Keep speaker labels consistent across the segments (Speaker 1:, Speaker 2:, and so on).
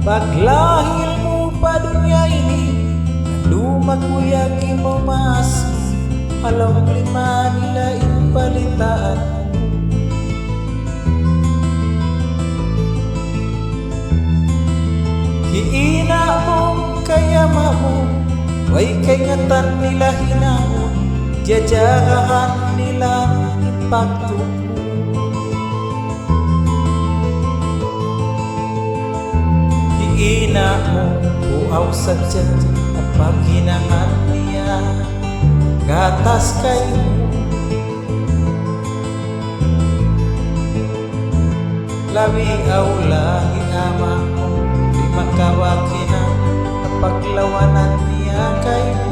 Speaker 1: Paglahir mo pa dunya ini, lumat mo yagi mo mas, alam lima nila ipalitaan. Hiina mo kaya mo, way kay ngatan nila hinamon, jajarahan nila impakto. Ina mo buaw sadya at paghinangan niya gatas kayo. Lawi aw lahi ama mo di makawakina at paglawanan niya kayo.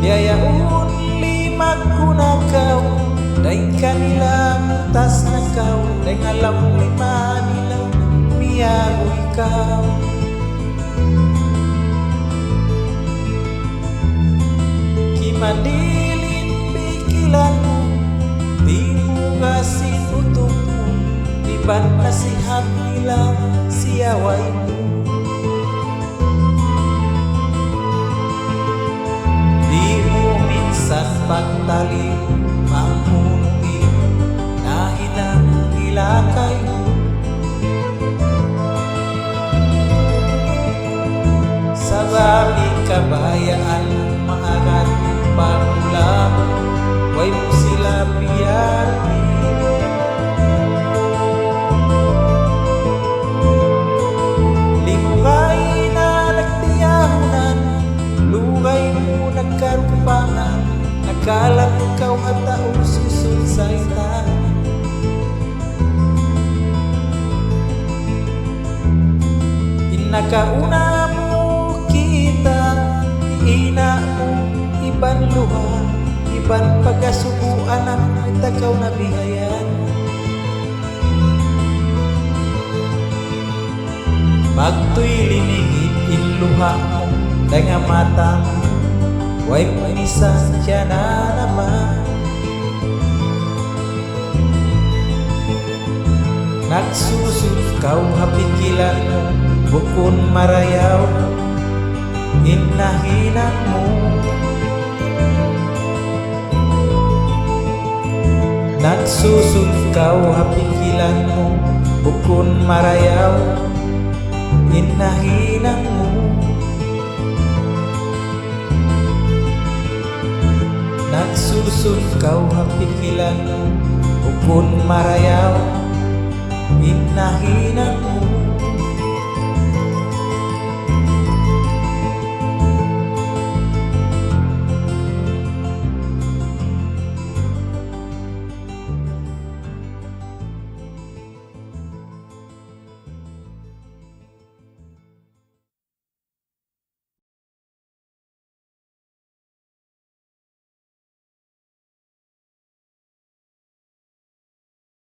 Speaker 1: Biyayaon limag kunakaw dahil kanilang tas na kau, dahil alam lima nila miyago ikaw. Kimadilin pikilan mo, di mo gasin utok mo, iban nasihat nila siyaway mo. Di mo minsan pagtali mamungi na hinang ilakay mo. Sa babi kabayaan maagat pagmula mo, way mo sila piyari. Lingkay na nagtiyahunan, lugay mo nagkarupangan, nakalang ikaw at taong susun sa ita. Inakauna mo kita, ina mo iban luha, iban pagkasubuan ang itakaw na bihayan. Pagto'y linigit inluha mo, danga mata mo, way manisan siya na naman. Nagsusud kau hapikilan mo, bukon marayaw, inahinan mo. Nagsusud kau hapikilan mo, bukon marayaw, inahinan mo. Nagsusud kau hapikilan mo, bukon marayaw, inahinan mo.